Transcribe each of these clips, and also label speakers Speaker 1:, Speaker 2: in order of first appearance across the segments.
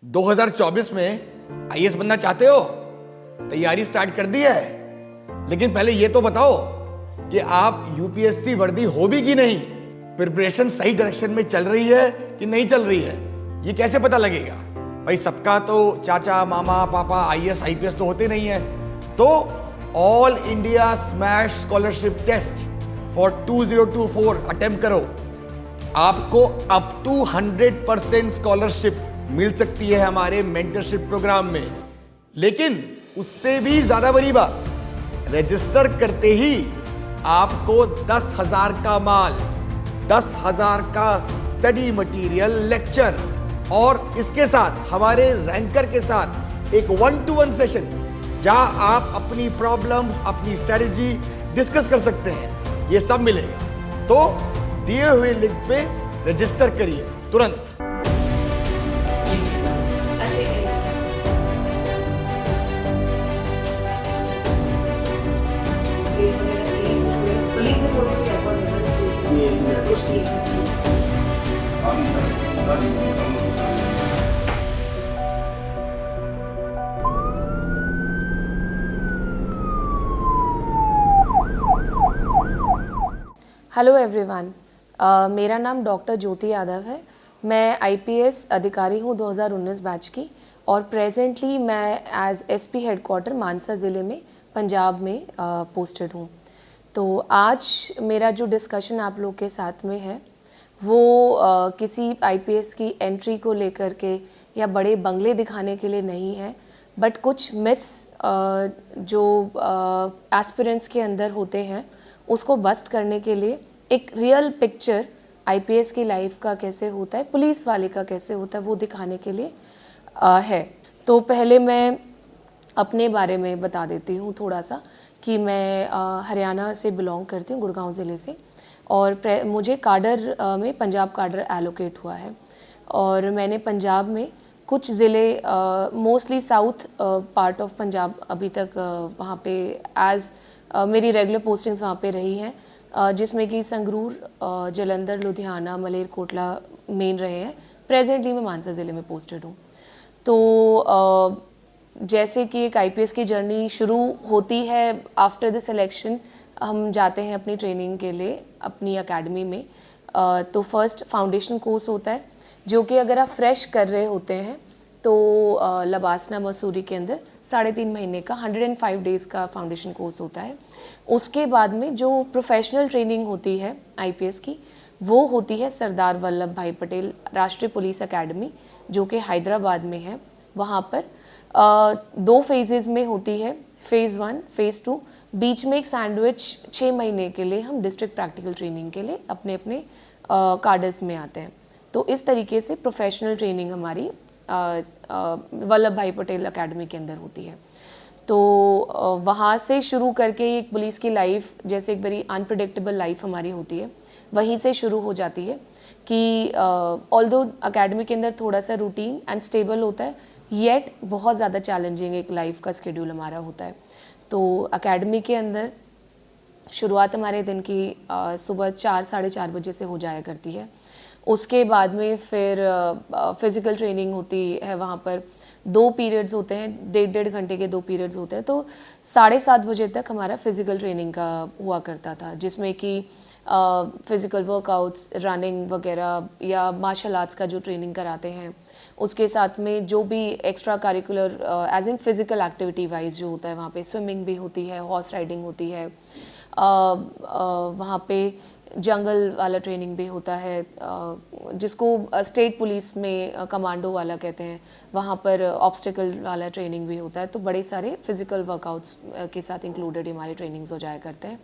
Speaker 1: 2024 में आईएएस बनना चाहते हो? तैयारी स्टार्ट कर दी है? लेकिन पहले ये तो बताओ कि आप यूपीएससी वर्दी हो भी कि नहीं, प्रिपरेशन सही डायरेक्शन में चल रही है कि नहीं चल रही है, ये कैसे पता लगेगा? भाई सबका तो चाचा मामा पापा आईएएस आईपीएस तो होते नहीं है। तो all India smash scholarship test for 2024 attempt करो, आपको अप टू 100% स्कॉलरशिप मिल सकती है हमारे मेंटरशिप प्रोग्राम में। लेकिन उससे भी ज्यादा बड़ी बात, रजिस्टर करते ही आपको 10,000 का माल, 10,000 का स्टडी मटेरियल, लेक्चर और इसके साथ हमारे रैंकर के साथ एक 1-to-1 सेशन जहां आप अपनी प्रॉब्लम, अपनी स्ट्रेटजी डिस्कस कर सकते हैं, ये सब मिलेगा। तो दिए हुए लिंक पे रजिस्टर करिए तुरंत।
Speaker 2: हेलो एवरीवन, मेरा नाम डॉक्टर ज्योति यादव है। मैं आईपीएस अधिकारी हूँ 2019 बैच की और प्रेजेंटली मैं एज एसपी हेडक्वार्टर मानसा ज़िले में पंजाब में पोस्टेड हूँ। तो आज मेरा जो डिस्कशन आप लोग के साथ में है वो किसी आईपीएस की एंट्री को लेकर के या बड़े बंगले दिखाने के लिए नहीं है, बट कुछ मिथ्स जो एस्पिरेंट्स के अंदर होते हैं उसको बस्ट करने के लिए एक रियल पिक्चर आईपीएस की लाइफ का कैसे होता है, पुलिस वाले का कैसे होता है, वो दिखाने के लिए है। तो पहले मैं अपने बारे में बता देती हूँ थोड़ा सा कि मैं हरियाणा से बिलोंग करती हूँ, गुड़गांव ज़िले से, और मुझे काडर में पंजाब काडर एलोकेट हुआ है। और मैंने पंजाब में कुछ ज़िले, mostly south part of Punjab अभी तक वहाँ पे एज मेरी रेगुलर पोस्टिंग्स वहाँ पे रही हैं, जिसमें कि संगरूर, जलंधर, लुधियाना, मलेरकोटला मेन रहे हैं। प्रेजेंटली मैं मानसा ज़िले में पोस्टेड हूँ। तो जैसे कि एक आईपीएस की जर्नी शुरू होती है आफ्टर द सिलेक्शन, हम जाते हैं अपनी ट्रेनिंग के लिए अपनी एकेडमी में। तो फर्स्ट फाउंडेशन कोर्स होता है जो कि अगर आप फ्रेश कर रहे होते हैं तो लबासना मसूरी के अंदर 3.5 महीने का 105 डेज़ का फाउंडेशन कोर्स होता है। उसके बाद में जो प्रोफेशनल ट्रेनिंग होती है आईपीएस की, वो होती है सरदार वल्लभ भाई पटेल राष्ट्रीय पुलिस एकेडमी, जो कि हैदराबाद में है। वहाँ पर 2 फेजेज़ में होती है, फ़ेज़ 1, फ़ेज़ 2। बीच में एक सैंडविच 6 महीने के लिए हम डिस्ट्रिक्ट प्रैक्टिकल ट्रेनिंग के लिए अपने अपने कार्डर्स में आते हैं। तो इस तरीके से प्रोफेशनल ट्रेनिंग हमारी वल्लभ भाई पटेल एकेडमी के अंदर होती है। तो वहाँ से शुरू करके एक पुलिस की लाइफ, जैसे एक बड़ी अनप्रिडिक्टेबल लाइफ हमारी होती है, वहीं से शुरू हो जाती है कि ऑल्दो एकेडमी के अंदर थोड़ा सा रूटीन एंड स्टेबल होता है, येट बहुत ज़्यादा चैलेंजिंग एक लाइफ का स्केड्यूल हमारा होता है। तो एकेडमी के अंदर शुरुआत हमारे दिन की सुबह 4 साढ़े 4 बजे से हो जाया करती है। उसके बाद में फिर फिज़िकल ट्रेनिंग होती है। वहाँ पर 2 पीरियड्स होते हैं, 1.5 घंटे के 2 पीरियड्स होते हैं। तो 7:30 बजे तक हमारा फिज़िकल ट्रेनिंग का हुआ करता था, जिसमें कि फ़िज़िकल वर्कआउट्स, रनिंग वगैरह या मार्शल आर्ट्स का जो ट्रेनिंग कराते हैं, उसके साथ में जो भी extra curricular as in physical activity wise जो होता है, वहाँ पे स्विमिंग भी होती है, हॉर्स राइडिंग होती है, वहाँ पे जंगल वाला ट्रेनिंग भी होता है, जिसको स्टेट पुलिस में कमांडो वाला कहते हैं। वहाँ पर ऑब्स्टिकल वाला ट्रेनिंग भी होता है। तो बड़े सारे फिज़िकल वर्कआउट्स के साथ इंक्लूडेड हमारे ट्रेनिंग्स हो जाया करते हैं।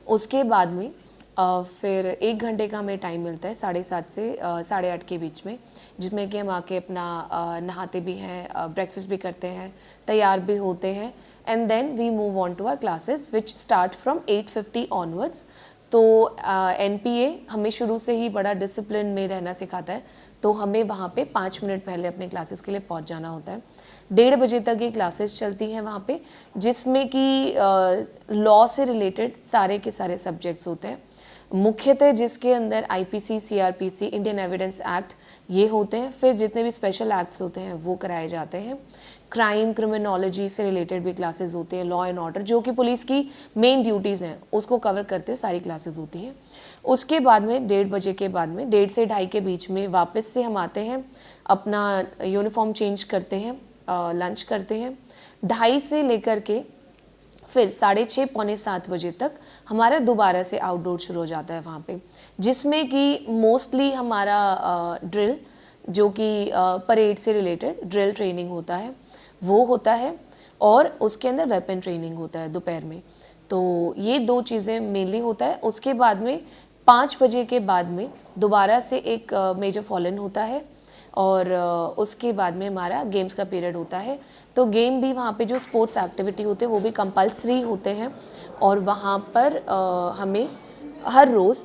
Speaker 2: उसके बाद में फिर 1 घंटे का हमें टाइम मिलता है 7:30 से 8:30 के बीच में, जिसमें कि हम आके अपना नहाते भी हैं, ब्रेकफास्ट भी करते हैं, तैयार भी होते हैं, and then we move on to our classes which start from 8:50 onwards. तो एनपीए हमें शुरू से ही बड़ा डिसिप्लिन में रहना सिखाता है। तो हमें वहाँ पे 5 मिनट पहले अपने क्लासेस के लिए पहुँच जाना होता है। 1:30 बजे तक ये क्लासेस चलती हैं वहाँ पे, जिसमें कि लॉ से रिलेटेड सारे के सारे सब्जेक्ट्स होते हैं। मुख्यतः जिसके अंदर IPC, CrPC, Indian evidence act ये होते हैं। फिर जितने भी स्पेशल एक्ट्स होते हैं वो कराए जाते हैं। क्राइम, क्रिमिनोलॉजी से रिलेटेड भी क्लासेस होते हैं। लॉ एंड ऑर्डर, जो कि पुलिस की मेन ड्यूटीज़ हैं, उसको कवर करते हुए सारी क्लासेस होती हैं। उसके बाद में 1:30 बजे के बाद में 1:30 से 2:30 के बीच में वापस से हम आते हैं, अपना यूनिफॉर्म चेंज करते हैं, लंच करते हैं। 2:30 से लेकर के फिर 6:30 पौने 7 बजे तक हमारा दोबारा से आउटडोर शुरू हो जाता है वहाँ पे, जिसमें कि मोस्टली हमारा ड्रिल, जो कि परेड से रिलेटेड ड्रिल ट्रेनिंग होता है, वो होता है। और उसके अंदर वेपन ट्रेनिंग होता है दोपहर में। तो ये 2 चीज़ें मेनली होता है। उसके बाद में 5 बजे के बाद में दोबारा से एक मेजर फॉलन होता है। और उसके बाद में हमारा गेम्स का पीरियड होता है। तो गेम भी वहाँ पे जो स्पोर्ट्स एक्टिविटी होते हैं वो भी कंपलसरी होते हैं। और वहाँ पर हमें हर रोज़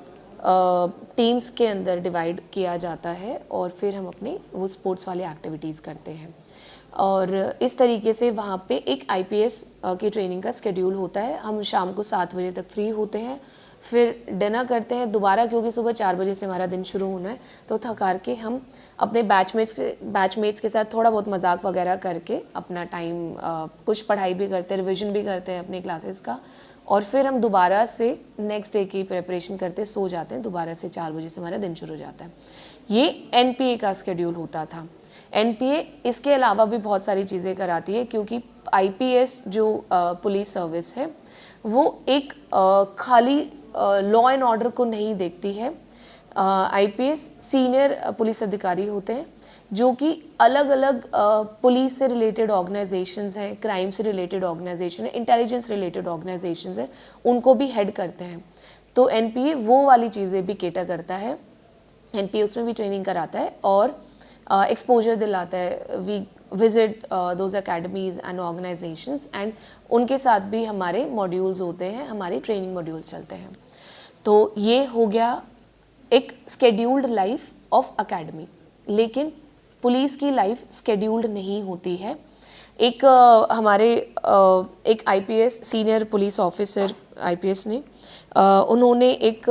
Speaker 2: टीम्स के अंदर डिवाइड किया जाता है और फिर हम अपने वो स्पोर्ट्स वाले एक्टिविटीज़ करते हैं। और इस तरीके से वहाँ पे एक आईपीएस की ट्रेनिंग का शेड्यूल होता है। हम शाम को 7 बजे तक फ्री होते हैं, फिर डिनर करते हैं दोबारा, क्योंकि सुबह 4 बजे से हमारा दिन शुरू होना है। तो थकार के हम अपने बैचमेट्स के साथ थोड़ा बहुत मजाक वगैरह करके अपना टाइम, कुछ पढ़ाई भी करते हैं, रिविजन भी करते हैं अपनी क्लासेस का। और फिर हम दोबारा से नेक्स्ट डे की प्रिपरेशन करते सो जाते हैं। दोबारा से 4 बजे से हमारा दिन शुरू हो जाता है। ये एनपीए का शेड्यूल होता था। एनपीए इसके अलावा भी बहुत सारी चीज़ें कराती है, क्योंकि आईपीएस जो पुलिस सर्विस है वो एक खाली लॉ एंड ऑर्डर को नहीं देखती है। आईपीएस सीनियर पुलिस अधिकारी होते हैं जो कि अलग अलग पुलिस से रिलेटेड ऑर्गेनाइजेशंस हैं, क्राइम से रिलेटेड ऑर्गेनाइजेशन है, इंटेलिजेंस रिलेटेड ऑर्गेनाइजेशंस हैं, उनको भी हेड करते हैं। तो एनपीए वो वाली चीज़ें भी केटर करता है। एनपीए उसमें भी ट्रेनिंग कराता है और एक्सपोजर दिलाता है। We visit those academies and organisations and उनके साथ भी हमारे मॉड्यूल्स होते हैं, हमारे ट्रेनिंग मॉड्यूल्स चलते हैं। तो ये हो गया एक स्केड्यूल्ड लाइफ ऑफ एकेडमी। लेकिन पुलिस की लाइफ स्केड्यूल्ड नहीं होती है। एक हमारे एक IPS senior police officer IPS ने उन्होंने एक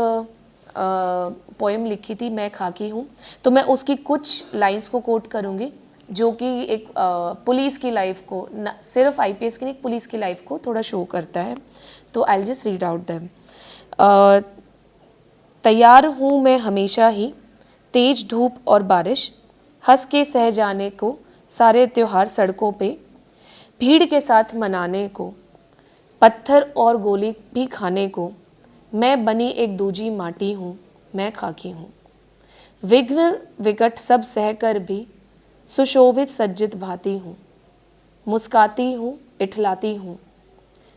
Speaker 2: पोएम लिखी थी, मैं खाकी हूँ। तो मैं उसकी कुछ लाइंस को कोट करूँगी, जो कि एक पुलिस की लाइफ को, न सिर्फ आईपीएस की नहीं, पुलिस की लाइफ को थोड़ा शो करता है। तो I just read out them. तैयार हूँ मैं हमेशा ही, तेज धूप और बारिश, हंस के सह जाने को सारे त्योहार सड़कों पे, भीड़ के साथ मनाने को, पत्थर और गोली भी खाने को। मैं बनी एक दूजी माटी हूँ, मैं खाकी हूँ। विघ्न विकट सब सह कर भी सुशोभित सज्जित भाती हूँ। मुस्काती हूँ, इठलाती हूँ,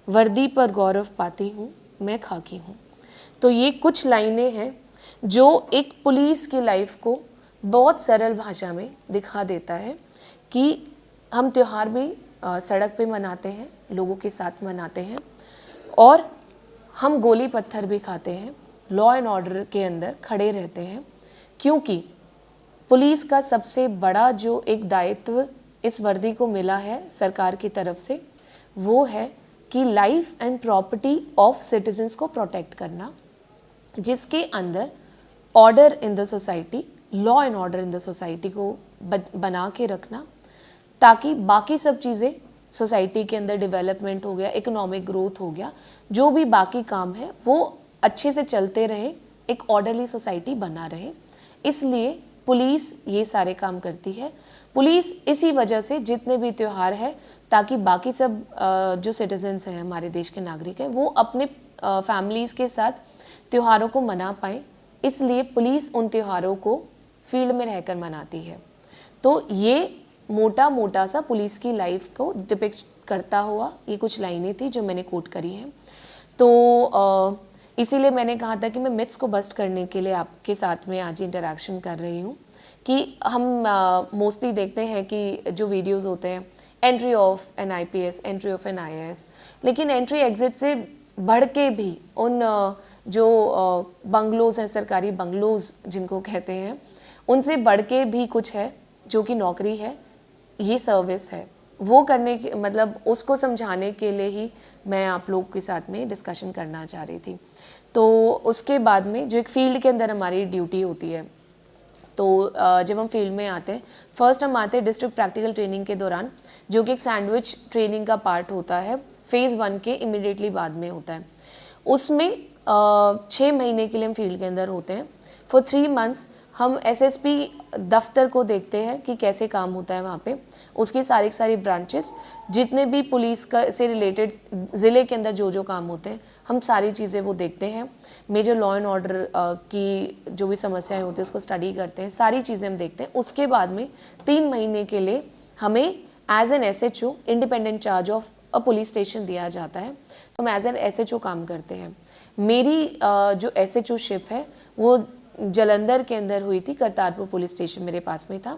Speaker 2: वर्दी पर गौरव पाती हूँ, मैं खाकी हूँ। तो ये कुछ लाइनें हैं जो एक पुलिस की लाइफ को बहुत सरल भाषा में दिखा देता है कि हम त्यौहार भी सड़क पे मनाते हैं, लोगों के साथ मनाते हैं, और हम गोली पत्थर भी खाते हैं, लॉ एंड ऑर्डर के अंदर खड़े रहते हैं। क्योंकि पुलिस का सबसे बड़ा जो एक दायित्व इस वर्दी को मिला है सरकार की तरफ से, वो है कि life and property of citizens को प्रोटेक्ट करना, जिसके अंदर order in the society, law and order in the society को बना के रखना, ताकि बाकी सब चीज़ें, सोसाइटी के अंदर डेवलपमेंट हो गया, इकोनॉमिक ग्रोथ हो गया, जो भी बाकी काम है वो अच्छे से चलते रहे, एक ऑर्डरली सोसाइटी बना रहे। इसलिए पुलिस ये सारे काम करती है। पुलिस इसी वजह से जितने भी त्यौहार है, ताकि बाकी सब जो सिटीजन्स हैं, हमारे देश के नागरिक हैं, वो अपने फैमिलीज़ के साथ त्योहारों को मना पाएँ, इसलिए पुलिस उन त्योहारों को फील्ड में रहकर मनाती है। तो ये मोटा मोटा सा पुलिस की लाइफ को डिपिक्ट करता हुआ ये कुछ लाइनें थी जो मैंने कोट करी हैं। तो इसीलिए मैंने कहा था कि मैं मिथ्स को बस्ट करने के लिए आपके साथ में आज इंटरेक्शन कर रही हूँ। कि हम मोस्टली देखते हैं कि जो वीडियोस होते हैं, entry of N IPS, entry of an IAS, लेकिन एंट्री एग्जिट से बढ़ के भी उन जो बंगलोज हैं, सरकारी बंगलोज जिनको कहते हैं, उनसे बढ़ के भी कुछ है जो कि नौकरी है, ये सर्विस है। वो करने के मतलब उसको समझाने के लिए ही मैं आप लोग के साथ में डिस्कशन करना चाह रही थी। तो उसके बाद में जो एक फील्ड के अंदर हमारी ड्यूटी होती है, तो जब हम फील्ड में आते हैं, फर्स्ट हम आते हैं डिस्ट्रिक्ट प्रैक्टिकल ट्रेनिंग के दौरान, जो कि एक सैंडविच ट्रेनिंग का पार्ट होता है, फेज़ 1 के इमिडिएटली बाद में होता है। उसमें 6 महीने के लिए हम फील्ड के अंदर होते हैं। फॉर 3 मंथ्स हम एसएसपी दफ्तर को देखते हैं कि कैसे काम होता है वहाँ पे, उसकी सारी ब्रांचेस, जितने भी पुलिस का से रिलेटेड ज़िले के अंदर जो काम होते हैं, हम सारी चीज़ें वो देखते हैं। मेजर लॉ एंड ऑर्डर की जो भी समस्याएं होती हैं उसको स्टडी करते हैं, सारी चीज़ें हम देखते हैं। उसके बाद में 3 महीने के लिए हमें as an SHO independent charge of a police station दिया जाता है, तो हम एज एन SHO काम करते हैं। मेरी जो SHO शिप है वो जलंधर के अंदर हुई थी, करतारपुर पुलिस स्टेशन मेरे पास में था।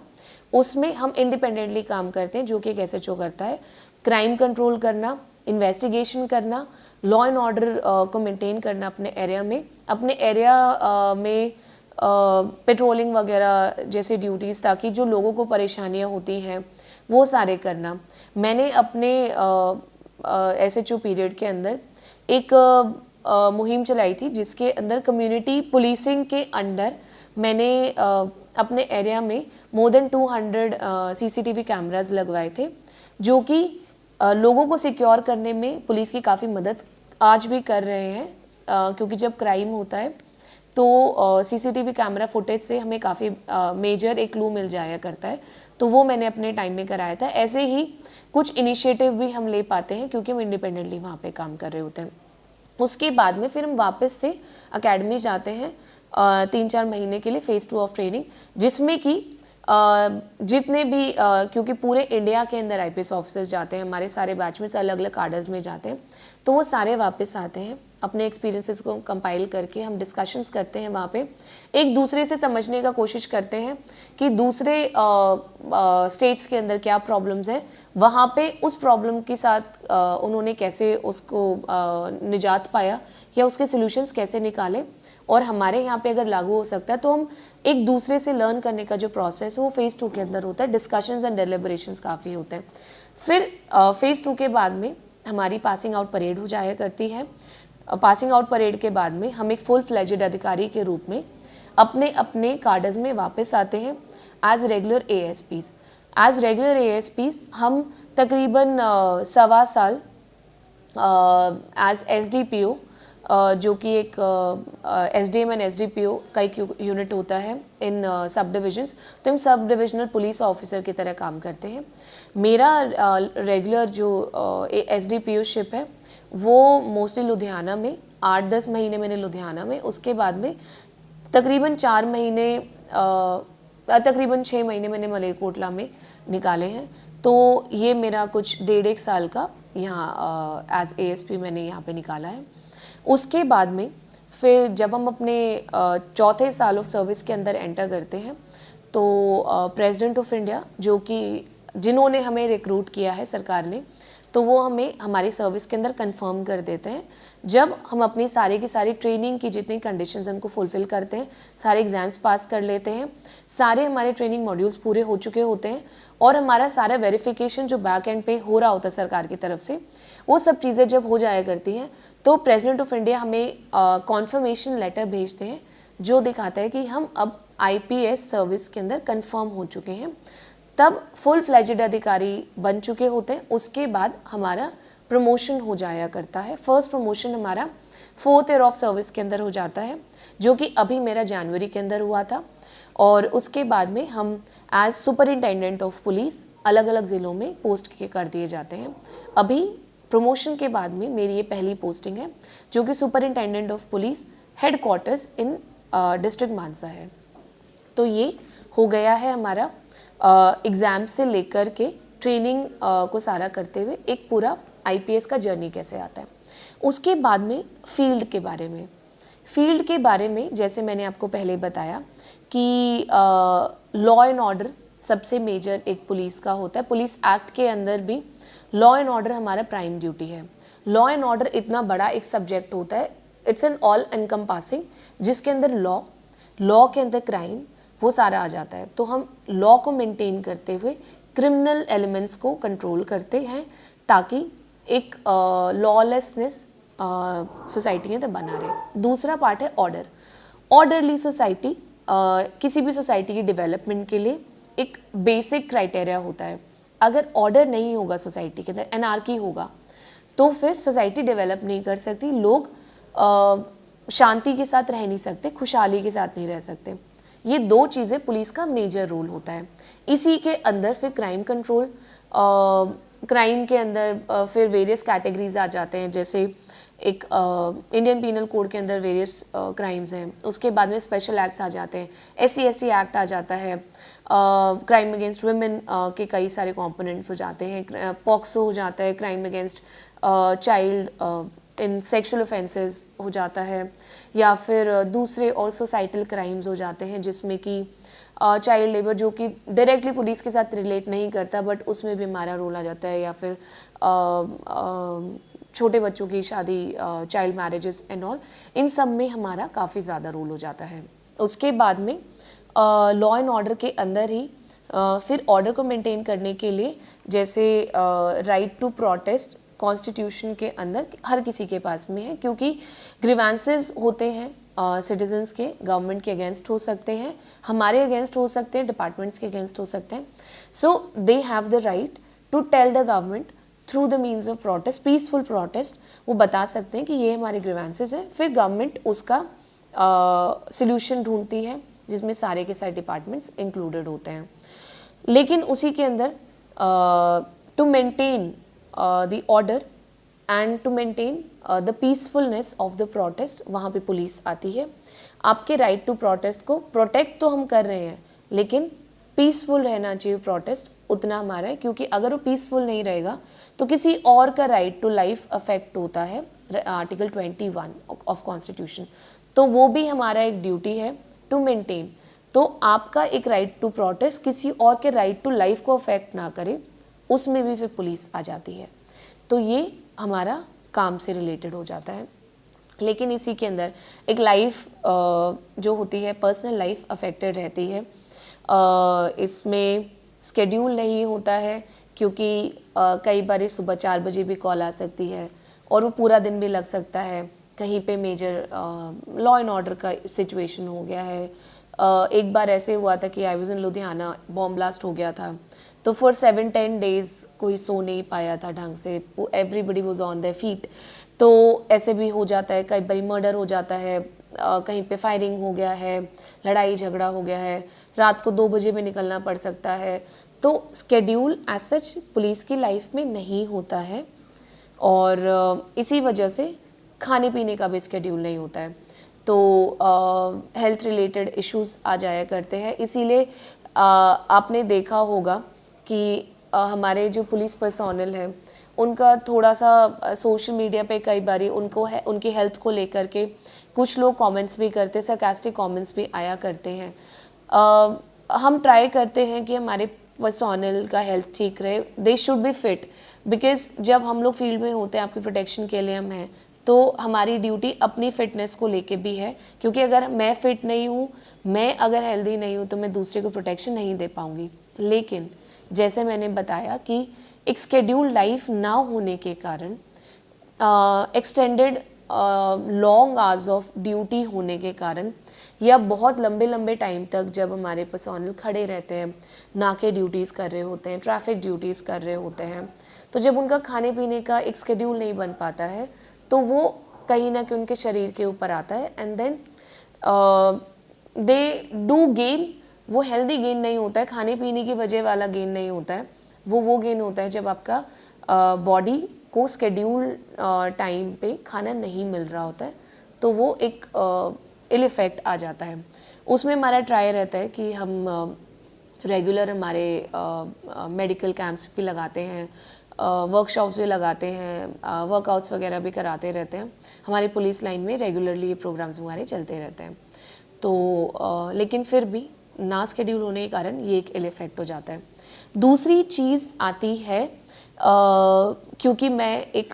Speaker 2: उसमें हम इंडिपेंडेंटली काम करते हैं, जो कि एक SHO करता है, क्राइम कंट्रोल करना, इन्वेस्टिगेशन करना, लॉ एंड ऑर्डर को मेंटेन करना अपने एरिया में पेट्रोलिंग वगैरह जैसे ड्यूटीज़, ताकि जो लोगों को परेशानियां होती हैं वो सारे करना। मैंने अपने SHO पीरियड के अंदर एक मुहिम चलाई थी, जिसके अंदर कम्युनिटी पुलिसिंग के अंडर मैंने अपने एरिया में मोर देन 200 CCTV कैमरास लगवाए थे, जो कि लोगों को सिक्योर करने में पुलिस की काफ़ी मदद आज भी कर रहे हैं, क्योंकि जब क्राइम होता है तो CCTV कैमरा फुटेज से हमें काफ़ी मेजर एक क्लू मिल जाया करता है, तो वो मैंने अपने टाइम में कराया था। ऐसे ही कुछ इनिशिएटिव भी हम ले पाते हैं, क्योंकि हम इंडिपेंडेंटली वहाँ पे काम कर रहे होते हैं। उसके बाद में फिर हम वापस से एकेडमी जाते हैं 3-4 महीने के लिए, फेज़ 2 ऑफ ट्रेनिंग, जिसमें कि जितने भी क्योंकि पूरे इंडिया के अंदर IPS ऑफिसर्स जाते हैं, हमारे सारे बैचमेट्स अलग अलग कार्डर्स में जाते हैं, तो वो सारे वापस आते हैं। अपने एक्सपीरियंसेस को कंपाइल करके हम डिस्कशंस करते हैं, वहाँ पे एक दूसरे से समझने का कोशिश करते हैं कि दूसरे स्टेट्स के अंदर क्या प्रॉब्लम्स हैं, वहाँ पे उस प्रॉब्लम के साथ उन्होंने कैसे उसको निजात पाया या उसके सॉल्यूशंस कैसे निकाले, और हमारे यहाँ पे अगर लागू हो सकता है, तो हम एक दूसरे से लर्न करने का जो प्रोसेस है वो फेज़ 2 के अंदर होता है। डिस्कशंस एंड डेलिब्रेशंस काफ़ी होते हैं। फिर फेज़ 2 के बाद में हमारी पासिंग आउट परेड हो जाया करती है। पासिंग आउट परेड के बाद में हम एक फुल फ्लेजेड अधिकारी के रूप में अपने अपने कार्डर्स में वापस आते हैं as regular ASPs। As regular ASPs हम तकरीबन 1.25 साल एज SDPO, जो कि एक SDM एंड SDPO का एक यूनिट होता है इन सब डिविजन्स, तो हम सब डिविजनल पुलिस ऑफिसर की तरह काम करते हैं। मेरा रेगुलर जो SDPO शिप है वो मोस्टली लुधियाना में 8-10 महीने मैंने लुधियाना में, उसके बाद में तकरीबन 4 महीने तकरीबन 6 महीने मैंने मलेरकोटला में निकाले हैं। तो ये मेरा कुछ 1.5 साल का यहाँ एज ASP मैंने यहाँ पे निकाला है। उसके बाद में फिर जब हम अपने 4थे साल ऑफ सर्विस के अंदर एंटर करते हैं, तो प्रेसिडेंट ऑफ इंडिया, जो कि जिन्होंने हमें रिक्रूट किया है सरकार ने, तो वो हमें हमारी सर्विस के अंदर कंफर्म कर देते हैं जब हम अपनी सारी की सारी ट्रेनिंग की जितनी कंडीशंस उनको फुलफिल करते हैं, सारे एग्जाम्स पास कर लेते हैं, सारे हमारे ट्रेनिंग मॉड्यूल्स पूरे हो चुके होते हैं, और हमारा सारा वेरिफिकेशन जो बैक एंड पे हो रहा होता है सरकार की तरफ से, वो सब चीज़ें जब हो जाया करती हैं, तो प्रेसिडेंट ऑफ इंडिया हमें कॉन्फर्मेशन लेटर भेजते हैं, जो दिखाता है कि हम अब IPS सर्विस के अंदर कंफर्म हो चुके हैं। तब फुल फ्लेजेड अधिकारी बन चुके होते हैं। उसके बाद हमारा प्रमोशन हो जाया करता है। फर्स्ट प्रमोशन हमारा 4th ईयर ऑफ सर्विस के अंदर हो जाता है, जो कि अभी मेरा जनवरी के अंदर हुआ था, और उसके बाद में हम एज सुपरिटेंडेंट ऑफ पुलिस अलग अलग ज़िलों में पोस्ट कर दिए जाते हैं। अभी प्रमोशन के बाद में मेरी ये पहली पोस्टिंग है, जो कि superintendent of police headquarters in district Mansa है। तो ये हो गया है हमारा एग्ज़ाम से लेकर के ट्रेनिंग को सारा करते हुए एक पूरा IPS का जर्नी कैसे आता है। उसके बाद में फील्ड के बारे में जैसे मैंने आपको पहले बताया कि लॉ एंड ऑर्डर सबसे मेजर एक पुलिस का होता है। पुलिस एक्ट के अंदर भी लॉ एंड ऑर्डर हमारा प्राइम ड्यूटी है। लॉ एंड ऑर्डर इतना बड़ा एक सब्जेक्ट होता है, इट्स एन ऑल एनकम्पासिंग, जिसके अंदर लॉ के अंदर क्राइम, वो सारा आ जाता है। तो हम लॉ को मेंटेन करते हुए क्रिमिनल एलिमेंट्स को कंट्रोल करते हैं, ताकि एक लॉलेसनेस सोसाइटी है तो बना रहे। दूसरा पार्ट है ऑर्डर। ऑर्डरली सोसाइटी किसी भी सोसाइटी की डेवलपमेंट के लिए एक बेसिक क्राइटेरिया होता है। अगर ऑर्डर नहीं होगा सोसाइटी के अंदर, एनार्की होगा, तो फिर सोसाइटी डेवलप नहीं कर सकती। लोग शांति के साथ रह नहीं सकते, खुशहाली के साथ नहीं रह सकते। ये दो चीज़ें पुलिस का मेजर रोल होता है। इसी के अंदर फिर क्राइम कंट्रोल, क्राइम के अंदर फिर वेरियस कैटेगरीज आ जाते हैं। जैसे एक इंडियन पीनल कोड के अंदर वेरियस क्राइम्स हैं, उसके बाद में स्पेशल एक्ट्स आ जाते हैं, SC/ST एक्ट आ जाता है, क्राइम अगेंस्ट वुमेन के कई सारे कंपोनेंट्स हो जाते हैं, पॉक्सो हो जाता है, crime against child in sexual offences हो जाता है, या फिर दूसरे और सोसाइटल क्राइम्स हो जाते हैं जिसमें कि चाइल्ड लेबर, जो कि डायरेक्टली पुलिस के साथ रिलेट नहीं करता बट उसमें भी हमारा रोल आ जाता है, या फिर छोटे बच्चों की शादी, चाइल्ड मैरिजेस एंड ऑल, इन सब में हमारा काफ़ी ज़्यादा रोल हो जाता है। उसके बाद में लॉ एंड ऑर्डर के अंदर ही फिर ऑर्डर को मेंटेन करने के लिए, जैसे राइट टू प्रोटेस्ट कॉन्स्टिट्यूशन के अंदर हर किसी के पास में है, क्योंकि ग्रीवेंसेस होते हैं सिटीजन्स के, गवर्नमेंट के अगेंस्ट हो सकते हैं, हमारे अगेंस्ट हो सकते हैं, डिपार्टमेंट्स के अगेंस्ट हो सकते हैं। So they have the right to tell the government through the means of protest, peaceful protest, वो बता सकते हैं कि ये हमारे ग्रीवेंसेस हैं। फिर गवर्नमेंट उसका सॉल्यूशन ढूंढती है जिसमें सारे के सारे डिपार्टमेंट्स इंक्लूडेड होते हैं। लेकिन उसी के अंदर to maintain the order and to maintain the peacefulness of the protest, वहाँ पे पुलिस आती है। आपके राइट टू प्रोटेस्ट को प्रोटेक्ट तो हम कर रहे हैं, लेकिन पीसफुल रहना चाहिए प्रोटेस्ट, उतना हमारा है, क्योंकि अगर वो पीसफुल नहीं रहेगा तो किसी और का राइट टू लाइफ अफेक्ट होता है, आर्टिकल 21 ऑफ कॉन्स्टिट्यूशन। तो वो भी हमारा एक ड्यूटी है टू मेंटेन। तो आपका एक राइट टू प्रोटेस्ट किसी और के राइट टू लाइफ को अफेक्ट ना करे, उसमें भी फिर पुलिस आ जाती है। तो ये हमारा काम से रिलेटेड हो जाता है। लेकिन इसी के अंदर एक लाइफ जो होती है, पर्सनल लाइफ अफेक्टेड रहती है। इसमें स्केड्यूल नहीं होता है, क्योंकि कई बार सुबह 4 बजे भी कॉल आ सकती है और वो पूरा दिन भी लग सकता है। कहीं पे मेजर लॉ एंड ऑर्डर का सिचुएशन हो गया है। एक बार ऐसे हुआ था कि I was in Ludhiana, bomb blast हो गया था, तो फॉर 7-10 डेज कोई सो नहीं पाया था ढंग से, everybody was on their feet. तो ऐसे भी हो जाता है, कई बार मर्डर हो जाता है, कहीं पे फायरिंग हो गया है, लड़ाई झगड़ा हो गया है, रात को 2 बजे में निकलना पड़ सकता है। तो स्केड्यूल एज सच पुलिस की लाइफ में नहीं होता है, और इसी वजह से खाने पीने का भी स्केड्यूल नहीं होता है। तो हेल्थ रिलेटेड इश्यूज आ जाया करते हैं। इसीलिए आपने देखा होगा कि हमारे जो पुलिस पर्सोनल है उनका थोड़ा सा सोशल मीडिया पे कई बारी उनकी हेल्थ को लेकर के कुछ लोग कमेंट्स भी करते, सरकास्टिक कमेंट्स भी आया करते हैं। हम ट्राई करते हैं कि हमारे पर्सोनल का हेल्थ ठीक रहे, they should be fit, because जब हम लोग फील्ड में होते हैं, आपकी प्रोटेक्शन के लिए हम हैं, तो हमारी ड्यूटी अपनी फिटनेस को लेके भी है, क्योंकि अगर मैं फिट नहीं हूँ, मैं अगर हेल्दी नहीं हूँ, तो मैं दूसरे को प्रोटेक्शन नहीं दे पाऊँगी। लेकिन जैसे मैंने बताया कि एक स्केड्यूल लाइफ ना होने के कारण, extended long hours of duty होने के कारण, या बहुत लंबे लंबे टाइम तक जब हमारे पर्सोनल खड़े रहते हैं, नाके ड्यूटीज़ कर रहे होते हैं, ट्रैफिक ड्यूटीज़ कर रहे होते हैं, तो जब उनका खाने पीने का एक स्केड्यूल नहीं बन पाता है, तो वो कहीं ना कहीं उनके शरीर के ऊपर आता है, and then they do gain. वो हेल्दी गेन नहीं होता है, खाने पीने की वजह वाला गेन नहीं होता है, वो गेन होता है जब आपका बॉडी को स्केड्यूल टाइम पे खाना नहीं मिल रहा होता है, तो वो एक इल इफेक्ट आ जाता है। उसमें हमारा ट्राई रहता है कि हम रेगुलर हमारे मेडिकल कैंप्स भी लगाते हैं, वर्कशॉप्स भी लगाते हैं, वर्कआउट्स वगैरह भी कराते रहते हैं। हमारी पुलिस लाइन में रेगुलरली ये प्रोग्राम्स हमारे चलते रहते हैं। तो लेकिन फिर भी ना स्केड्यूल होने के कारण ये एक इल इफेक्ट हो जाता है। दूसरी चीज़ आती है, क्योंकि मैं एक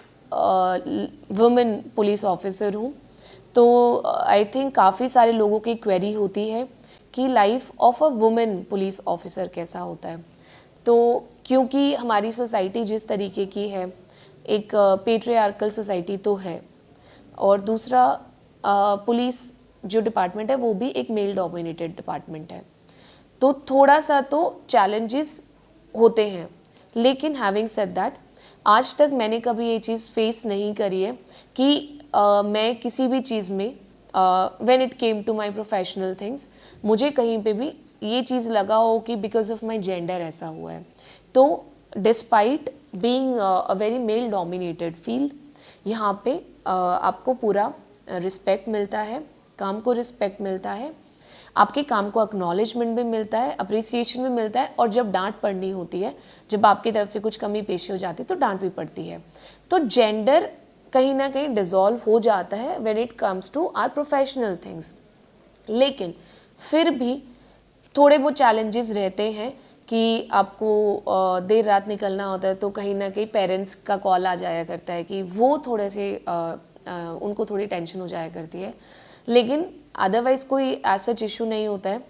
Speaker 2: वुमेन पुलिस ऑफिसर हूँ, तो आई थिंक काफ़ी सारे लोगों की क्वेरी होती है कि life of a women police officer कैसा होता है। तो क्योंकि हमारी सोसाइटी जिस तरीके की है, एक पेट्रियार्कल सोसाइटी तो है, और दूसरा पुलिस जो डिपार्टमेंट है वो भी एक मेल डोमिनेटेड डिपार्टमेंट है, तो थोड़ा सा तो चैलेंजेस होते हैं। लेकिन हैविंग सेड दैट, आज तक मैंने कभी ये चीज़ फेस नहीं करी है कि मैं किसी भी चीज़ में when it came to my professional things मुझे कहीं पे भी ये चीज़ लगा हो कि बिकॉज ऑफ माय जेंडर ऐसा हुआ है। तो despite being a very male dominated field, यहाँ पे आपको पूरा रिस्पेक्ट मिलता है, काम को रिस्पेक्ट मिलता है, आपके काम को एक्नॉलेजमेंट भी मिलता है, अप्रिसिएशन भी मिलता है, और जब डांट पड़नी होती है, जब आपकी तरफ से कुछ कमी पेशी हो जाती है तो डांट भी पड़ती है। तो जेंडर कहीं ना कहीं डिसॉल्व हो जाता है when it comes to our professional things. लेकिन फिर भी थोड़े बहुत चैलेंजेस रहते हैं कि आपको देर रात निकलना होता है तो कहीं ना कहीं पेरेंट्स का कॉल आ जाया करता है कि वो थोड़े से उनको थोड़ी टेंशन हो जाया करती है। लेकिन अदरवाइज़ कोई ऐसा इशू नहीं होता है,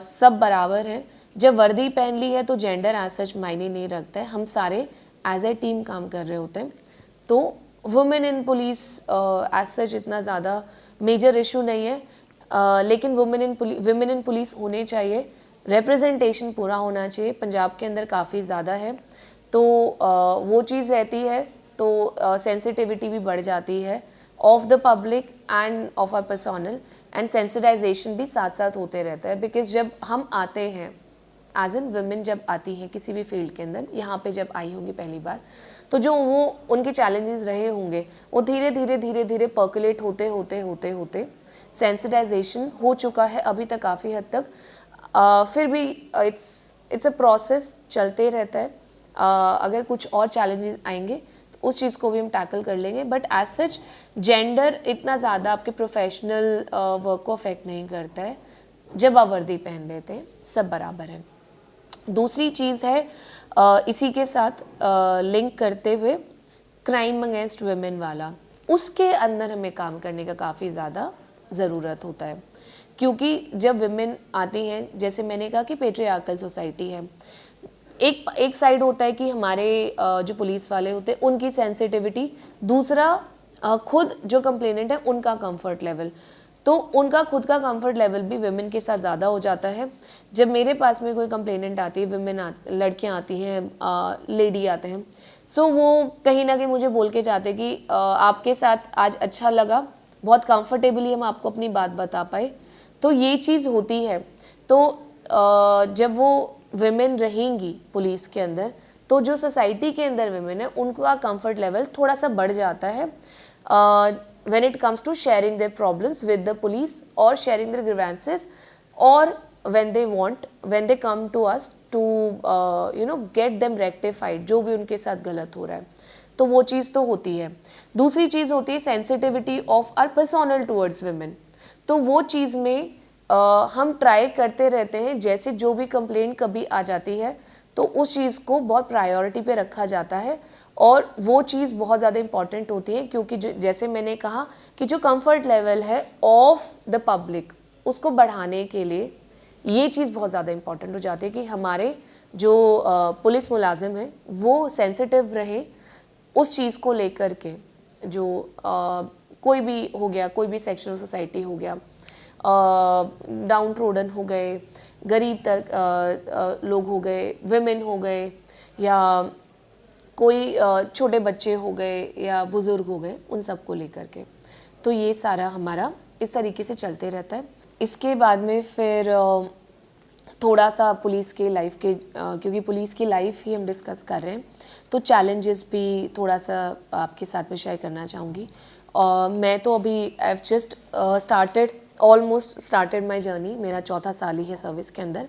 Speaker 2: सब बराबर हैं। जब वर्दी पहन ली है तो जेंडर एज सच मायने नहीं रखता है, हम सारे एज ए टीम काम कर रहे होते हैं। तो women in police as such इतना ज़्यादा मेजर इशू नहीं है, लेकिन वुमेन इन पुलिस होने चाहिए, रिप्रेजेंटेशन पूरा होना चाहिए। पंजाब के अंदर काफ़ी ज़्यादा है, तो वो चीज़ रहती है, तो सेंसिटिविटी भी बढ़ जाती है of the public and of our personnel, and sensitization भी साथ साथ होते रहता है। बिकॉज जब हम आते हैं एज एन वुमेन, जब आती हैं किसी भी फील्ड के अंदर, यहाँ पे जब आई होंगी पहली बार, तो जो वो उनके चैलेंजेस रहे होंगे वो धीरे धीरे पर्कुलेट होते होते सेंसिटाइजेशन हो चुका है अभी तक काफ़ी हद तक। फिर भी इट्स अ प्रोसेस, चलते रहता है। अगर कुछ और चैलेंजेस आएंगे तो उस चीज़ को भी हम टैकल कर लेंगे, बट एज सच जेंडर इतना ज़्यादा आपके प्रोफेशनल वर्क को अफेक्ट नहीं करता है। जब आप वर्दी पहन लेते हैं सब बराबर है। दूसरी चीज़ है इसी के साथ लिंक करते हुए क्राइम अगेंस्ट वुमेन वाला, उसके अंदर हमें काम करने का काफ़ी ज़्यादा ज़रूरत होता है। क्योंकि जब वुमेन आती हैं, जैसे मैंने कहा कि पेट्रियार्कल सोसाइटी है, एक साइड होता है कि हमारे जो पुलिस वाले होते हैं उनकी सेंसिटिविटी, दूसरा खुद जो कंप्लेनेंट है उनका कंफर्ट लेवल। तो उनका खुद का कंफर्ट लेवल भी वुमेन के साथ ज़्यादा हो जाता है। जब मेरे पास में कोई कंप्लेनेंट आती है, लड़कियां आती हैं, लेडी आते हैं, सो वो कहीं ना कहीं मुझे बोल के चाहते कि आपके साथ आज अच्छा लगा, बहुत कंफर्टेबली हम आपको अपनी बात बता पाए। तो ये चीज़ होती है। तो जब वो वुमेन रहेंगी पुलिस के अंदर, तो जो सोसाइटी के अंदर वुमेन है उनका कंफर्ट लेवल थोड़ा सा बढ़ जाता है when it comes to sharing their problems with the police or sharing their grievances, or when they come to us to get them rectified, जो भी उनके साथ गलत हो रहा है। तो वो चीज़ तो होती है। दूसरी चीज़ होती है sensitivity of our personnel towards women. तो वो चीज़ में हम ट्राई करते रहते हैं, जैसे जो भी कंप्लेंट कभी आ जाती है तो उस चीज़ को बहुत प्रायोरिटी पे रखा जाता है, और वो चीज़ बहुत ज़्यादा इंपॉर्टेंट होती है। क्योंकि जैसे मैंने कहा कि जो कंफर्ट लेवल है ऑफ द पब्लिक, उसको बढ़ाने के लिए ये चीज़ बहुत ज़्यादा इंपॉर्टेंट हो जाती है कि हमारे जो पुलिस मुलाजिम हैं वो सेंसिटिव रहे उस चीज़ को लेकर के। जो कोई भी हो गया, कोई भी सेक्शनल सोसाइटी हो गया, डाउन ट्रोडन हो गए, गरीब तक लोग हो गए, वुमेन हो गए, या कोई छोटे बच्चे हो गए या बुज़ुर्ग हो गए, उन सब को लेकर के। तो ये सारा हमारा इस तरीके से चलते रहता है। इसके बाद में फिर थोड़ा सा पुलिस के लाइफ के, क्योंकि पुलिस की लाइफ ही हम डिस्कस कर रहे हैं, तो चैलेंजेस भी थोड़ा सा आपके साथ में शेयर करना चाहूँगी। मैं तो अभी I have just almost started my journey, मेरा 4था साल ही है सर्विस के अंदर,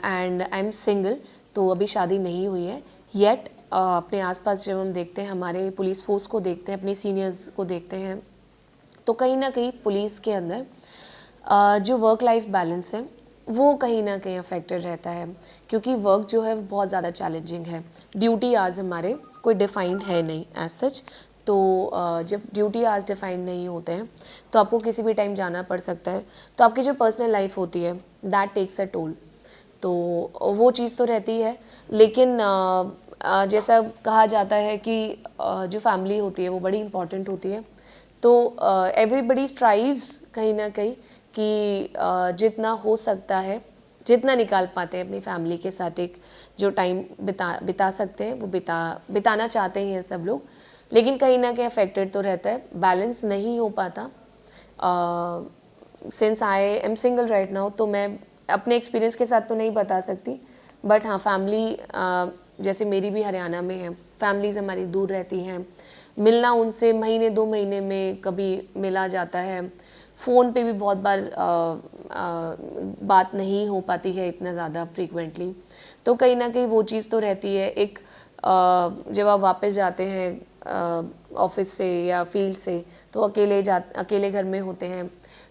Speaker 2: एंड आई एम सिंगल, तो अभी शादी नहीं हुई है येट। अपने आसपास जब हम देखते हैं, हमारे पुलिस फोर्स को देखते हैं, अपने सीनियर्स को देखते हैं, तो कहीं ना कहीं पुलिस के अंदर जो वर्क लाइफ बैलेंस है वो कहीं ना कहीं अफेक्टेड रहता है, क्योंकि वर्क जो है बहुत ज़्यादा चैलेंजिंग है। ड्यूटी आवर्स हमारे कोई डिफाइंड है नहीं एज सच, तो जब ड्यूटी आवर्स डिफाइंड नहीं होते हैं तो आपको किसी भी टाइम जाना पड़ सकता है, तो आपकी जो पर्सनल लाइफ होती है दैट टेक्स अ टोल, तो वो चीज़ तो रहती है। लेकिन जैसा कहा जाता है कि जो फैमिली होती है वो बड़ी इंपॉर्टेंट होती है, तो एवरीबडी स्ट्राइव्स कहीं ना कहीं कि जितना हो सकता है, जितना निकाल पाते हैं अपनी फैमिली के साथ एक जो टाइम बिता सकते हैं वो बिताना चाहते हैं सब लोग, लेकिन कहीं ना कहीं अफेक्टेड तो रहता है, बैलेंस नहीं हो पाता। Since I am single right now, तो मैं अपने एक्सपीरियंस के साथ तो नहीं बता सकती, बट हाँ फैमिली जैसे मेरी भी हरियाणा में है, फैमिलीज हमारी दूर रहती हैं, मिलना उनसे महीने 2 महीने में कभी मिला जाता है, फ़ोन पे भी बहुत बार बात नहीं हो पाती है इतना ज़्यादा फ्रीक्वेंटली, तो कहीं ना कहीं वो चीज़ तो रहती है। एक जब आप वापस जाते हैं ऑफिस से या फील्ड से, तो अकेले घर में होते हैं,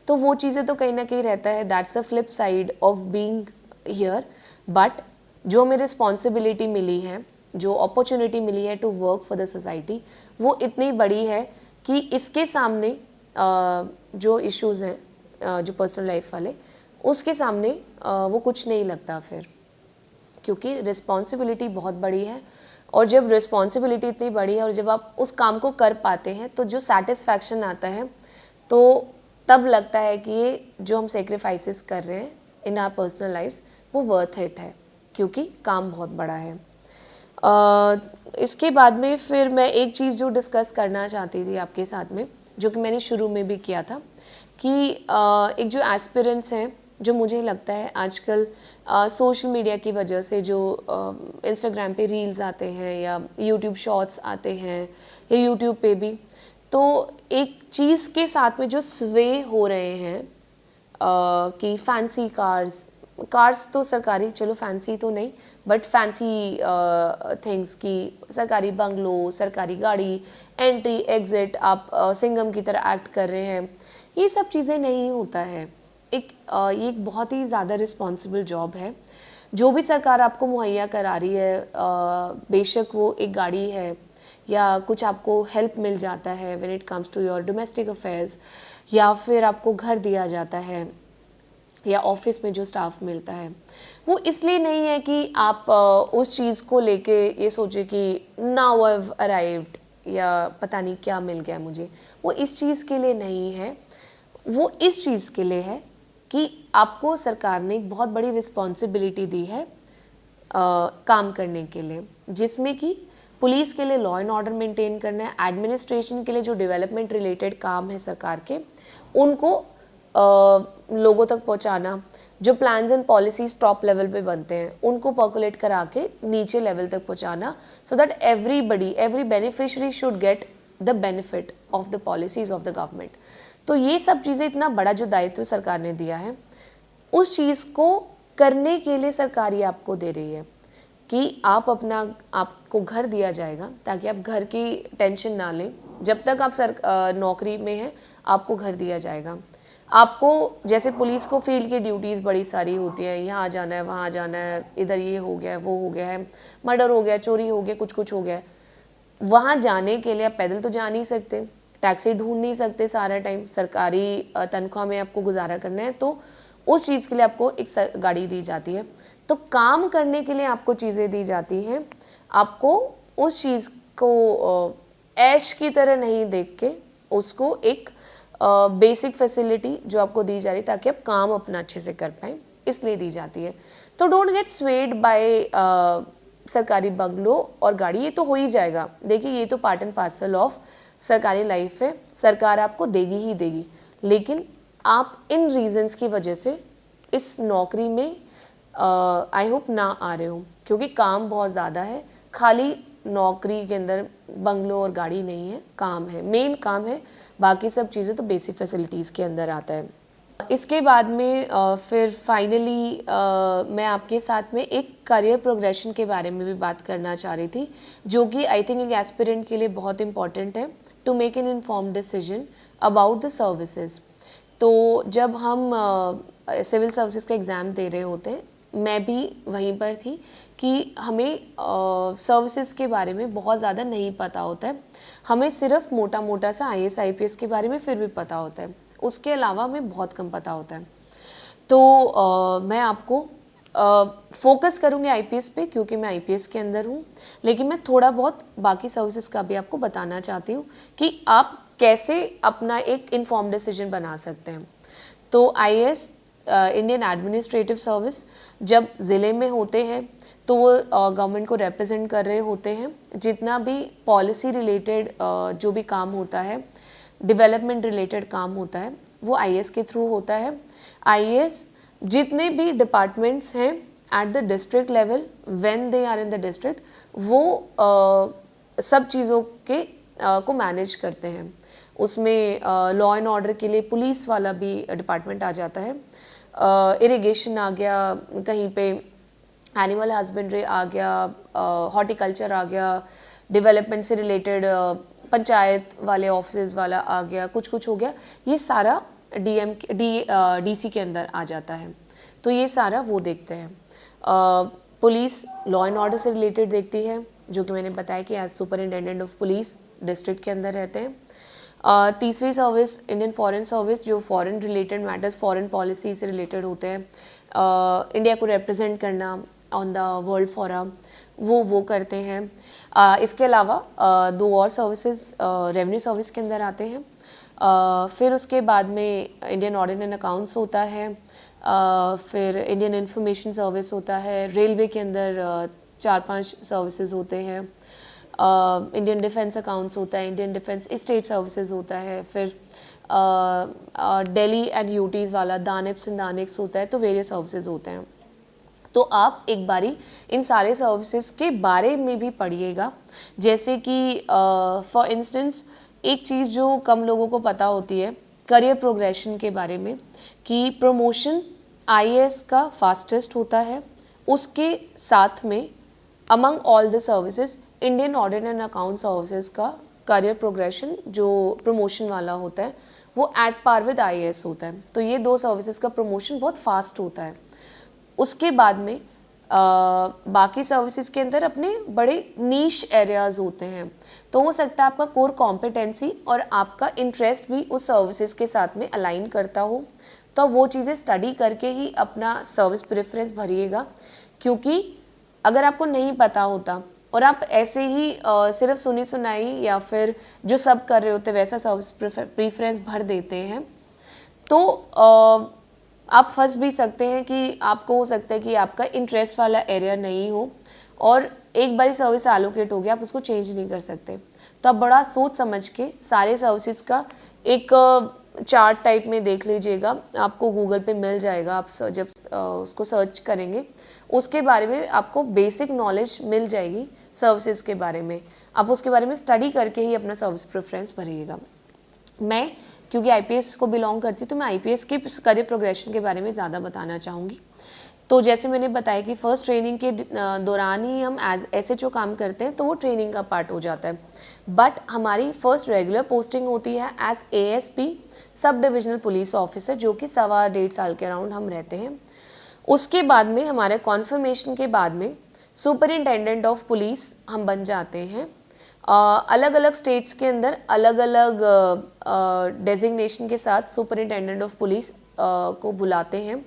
Speaker 2: तो वो चीज़ें तो कहीं ना कहीं रहता है। That's the flip side of being here. But जो हमें रिस्पॉन्सिबिलिटी मिली है, जो अपॉर्चुनिटी मिली है to work for the society, वो इतनी बड़ी है कि इसके सामने जो इश्यूज़ हैं जो पर्सनल लाइफ वाले, उसके सामने वो कुछ नहीं लगता फिर, क्योंकि रिस्पॉन्सिबिलिटी बहुत बड़ी है। और जब रिस्पॉन्सिबिलिटी इतनी बड़ी है और जब आप उस काम को कर पाते हैं, तो जो सेटिस्फैक्शन आता है, तो तब लगता है कि ये जो हम सेक्रीफाइसेस कर रहे हैं इन आवर पर्सनल लाइफ्स, वो वर्थ इट है, क्योंकि काम बहुत बड़ा है। इसके बाद में फिर मैं एक चीज़ जो डिस्कस करना चाहती थी आपके साथ में, जो कि मैंने शुरू में भी किया था, कि एक जो एस्पिरेंट्स हैं, जो मुझे लगता है आजकल सोशल मीडिया की वजह से जो इंस्टाग्राम पे रील्स आते हैं या यूट्यूब शॉर्ट्स आते हैं या यूट्यूब पे भी, तो एक चीज़ के साथ में जो स्वे हो रहे हैं कि फैंसी कार्स तो सरकारी, चलो फैंसी तो नहीं, बट फैंसी थिंग्स की सरकारी बंगलो, सरकारी गाड़ी, एंट्री एग्जिट, आप सिंघम की तरह एक्ट कर रहे हैं, ये सब चीज़ें नहीं होता है। ये एक बहुत ही ज़्यादा रिस्पॉन्सिबल जॉब है। जो भी सरकार आपको मुहैया करा रही है, बेशक वो एक गाड़ी है या कुछ आपको हेल्प मिल जाता है when it comes to your domestic affairs, या फिर आपको घर दिया जाता है, या ऑफिस में जो स्टाफ मिलता है, वो इसलिए नहीं है कि आप उस चीज़ को लेके ये सोचे कि नाउ आई हैव अराइव्ड या पता नहीं क्या मिल गया मुझे। वो इस चीज़ के लिए नहीं है, वो इस चीज़ के लिए है कि आपको सरकार ने एक बहुत बड़ी रिस्पॉन्सिबिलिटी दी है काम करने के लिए, जिसमें कि पुलिस के लिए लॉ एंड ऑर्डर मेंटेन करना है, एडमिनिस्ट्रेशन के लिए जो डेवलपमेंट रिलेटेड काम है सरकार के, उनको लोगों तक पहुंचाना, जो plans and policies top level पे बनते हैं उनको पर्कुलेट करा के नीचे लेवल तक पहुंचाना, so that every beneficiary should get the benefit of the policies of the government. तो ये सब चीज़ें, इतना बड़ा जो दायित्व सरकार ने दिया है, उस चीज़ को करने के लिए सरकार ये आपको दे रही है कि आपको घर दिया जाएगा ताकि आप घर की टेंशन ना लें। जब तक आप नौकरी में हैं, आपको घर दिया जाएगा। आपको जैसे पुलिस को फील्ड की ड्यूटीज़ बड़ी सारी होती हैं, यहाँ जाना है, वहाँ जाना है, इधर ये हो गया है, वो हो गया है, मर्डर हो गया, चोरी हो गया, कुछ हो गया है, वहाँ जाने के लिए आप पैदल तो जा नहीं सकते, टैक्सी ढूंढ नहीं सकते सारा टाइम, सरकारी तनख्वाह में आपको गुजारा करना है, तो उस चीज़ के लिए आपको एक गाड़ी दी जाती है। तो काम करने के लिए आपको चीज़ें दी जाती हैं, आपको उस चीज़ को ऐश की तरह नहीं देख के उसको एक बेसिक फैसिलिटी जो आपको दी जा रही है ताकि आप काम अपना अच्छे से कर पाएँ, इसलिए दी जाती है। तो डोंट गेट स्वेड बाय सरकारी बंगलो और गाड़ी, ये तो हो ही जाएगा। देखिए, ये तो पार्ट एंड पार्सल ऑफ सरकारी लाइफ है, सरकार आपको देगी ही देगी, लेकिन आप इन रीजंस की वजह से इस नौकरी में आई होप ना आ रहे हो, क्योंकि काम बहुत ज़्यादा है। खाली नौकरी के अंदर बंगलो और गाड़ी नहीं है, काम है, मेन काम है, बाकी सब चीज़ें तो बेसिक फैसिलिटीज़ के अंदर आता है। इसके बाद में फिर फाइनली मैं आपके साथ में एक करियर प्रोग्रेशन के बारे में भी बात करना चाह रही थी, जो कि आई थिंक एक एस्पिरेंट के लिए बहुत इंपॉर्टेंट है to make an informed decision about the services. तो जब हम सिविल सर्विसेज का एग्ज़ाम दे रहे होते हैं, मैं भी वहीं पर थी कि हमें सर्विसेज के बारे में बहुत ज़्यादा नहीं पता होता है। हमें सिर्फ मोटा मोटा सा IAS IPS के बारे में फिर भी पता होता है, उसके अलावा हमें बहुत कम पता होता है। तो मैं आपको फोकस करूँगी IPS पे, क्योंकि मैं IPS के अंदर हूँ, लेकिन मैं थोड़ा बहुत बाकी सर्विसेज का भी आपको बताना चाहती हूँ कि आप कैसे अपना एक इन्फॉर्म डिसीजन बना सकते हैं। तो आईएएस इंडियन एडमिनिस्ट्रेटिव सर्विस जब ज़िले में होते हैं तो वो गवर्नमेंट को रिप्रेजेंट कर रहे होते हैं। जितना भी पॉलिसी रिलेटेड जो भी काम होता है, डेवलपमेंट रिलेटेड काम होता है, वो आईएएस के थ्रू होता है। आईएएस जितने भी डिपार्टमेंट्स हैं at the district level, when they are in the district, वो सब चीज़ों के को मैनेज करते हैं। उसमें लॉ एंड ऑर्डर के लिए पुलिस वाला भी डिपार्टमेंट आ जाता है, इरिगेशन आ गया, कहीं पे एनिमल हस्बेंड्री आ गया, हॉर्टिकल्चर आ गया, डेवलपमेंट से रिलेटेड पंचायत वाले ऑफिस वाला आ गया, कुछ कुछ हो गया। ये सारा डीसी के अंदर आ जाता है। तो ये सारा वो देखते हैं। पुलिस लॉ एंड ऑर्डर से रिलेटेड देखती है, जो कि मैंने बताया कि as superintendent of police district के अंदर रहते हैं। तीसरी सर्विस इंडियन फॉरेन सर्विस, जो foreign related matters, foreign policy से रिलेटेड होते हैं, इंडिया को रिप्रेजेंट करना ऑन द वर्ल्ड फोरम, वो करते हैं। इसके अलावा दो और सर्विसेज रेवेन्यू सर्विस के अंदर आते हैं। फिर उसके बाद में इंडियन ऑडिट एंड अकाउंट्स होता है, फिर इंडियन इंफॉर्मेशन सर्विस होता है, रेलवे के अंदर 4-5 सर्विसेज होते हैं, इंडियन डिफेंस अकाउंट्स होता है, इंडियन डिफेंस स्टेट सर्विसेज होता है, फिर दिल्ली एंड यूटीज़ वाला दानिप्स एंड दानिक्स होता है। तो वेरियस सर्विसेज होते हैं। तो आप एक बारी इन सारे सर्विसेज के बारे में भी पढ़िएगा। जैसे कि फॉर इंस्टेंस एक चीज़ जो कम लोगों को पता होती है करियर प्रोग्रेशन के बारे में, कि प्रमोशन आईएएस का फास्टेस्ट होता है। उसके साथ में among all the services Indian audit and account services का करियर प्रोग्रेशन जो प्रमोशन वाला होता है वो एट पार विद आईएएस होता है। तो ये दो सर्विसेज का प्रमोशन बहुत फास्ट होता है। उसके बाद में बाकी सर्विसेज के अंदर अपने बड़े नीश एरियाज़ होते हैं। तो हो सकता है आपका कोर कॉम्पिटेंसी और आपका इंटरेस्ट भी उस सर्विसेज के साथ में अलाइन करता हो, तो वो चीज़ें स्टडी करके ही अपना सर्विस प्रेफरेंस भरिएगा। क्योंकि अगर आपको नहीं पता होता और आप ऐसे ही सिर्फ सुनी सुनाई या फिर जो सब कर रहे होते वैसा सर्विस प्रेफरेंस भर देते हैं, तो आप फंस भी सकते हैं कि आपको हो सकता है कि आपका इंटरेस्ट वाला एरिया नहीं हो और एक बारी सर्विस एलोकेट हो गया, आप उसको चेंज नहीं कर सकते। तो आप बड़ा सोच समझ के सारे सर्विसेज का एक चार्ट टाइप में देख लीजिएगा, आपको गूगल पे मिल जाएगा। आप जब उसको सर्च करेंगे उसके बारे में आपको बेसिक नॉलेज मिल जाएगी सर्विसेज के बारे में। आप उसके बारे में स्टडी करके ही अपना सर्विस प्रेफरेंस भरिएगा। मैं क्योंकि आईपीएस को बिलोंग करती हूँ तो मैं आईपीएस की करियर प्रोग्रेशन के बारे में ज़्यादा बताना चाहूँगी। तो जैसे मैंने बताया कि फ़र्स्ट ट्रेनिंग के दौरान ही हम एज एसएचओ काम करते हैं, तो वो ट्रेनिंग का पार्ट हो जाता है। बट हमारी फर्स्ट रेगुलर पोस्टिंग होती है as ASP sub divisional police officer, जो कि 1.25 साल के अराउंड हम रहते हैं। उसके बाद में हमारे कॉन्फर्मेशन के बाद में सुपरिटेंडेंट ऑफ पुलिस हम बन जाते हैं। अलग अलग स्टेट्स के अंदर अलग अलग डेजिग्नेशन के साथ सुपरिटेंडेंट ऑफ पुलिस को बुलाते हैं।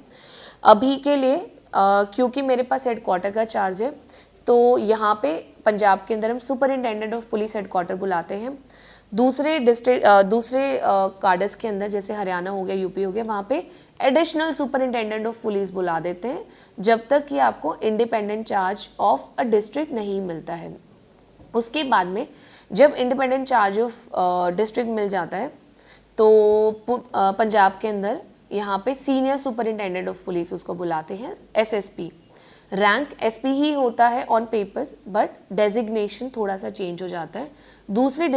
Speaker 2: अभी के लिए क्योंकि मेरे पास हेडक्वार्टर का चार्ज है, तो यहाँ पे पंजाब के अंदर हम सुपरिटेंडेंट ऑफ पुलिस हेडक्वार्टर बुलाते हैं। दूसरे डिस्ट्रिक्ट दूसरे कार्डर्स के अंदर जैसे हरियाणा हो गया, यूपी हो गया, वहाँ पे एडिशनल सुपरिटेंडेंट ऑफ पुलिस बुला देते हैं जब तक कि आपको independent charge of a district नहीं मिलता है। उसके बाद में जब इंडिपेंडेंट चार्ज ऑफ डिस्ट्रिक्ट मिल जाता है तो पंजाब के अंदर यहाँ पे सीनियर सुपरिटेंडेंट ऑफ पुलिस उसको बुलाते हैं, एसएसपी। रैंक एसपी ही होता है ऑन पेपर्स, बट डेजिग्नेशन थोड़ा सा चेंज हो जाता है। दूसरे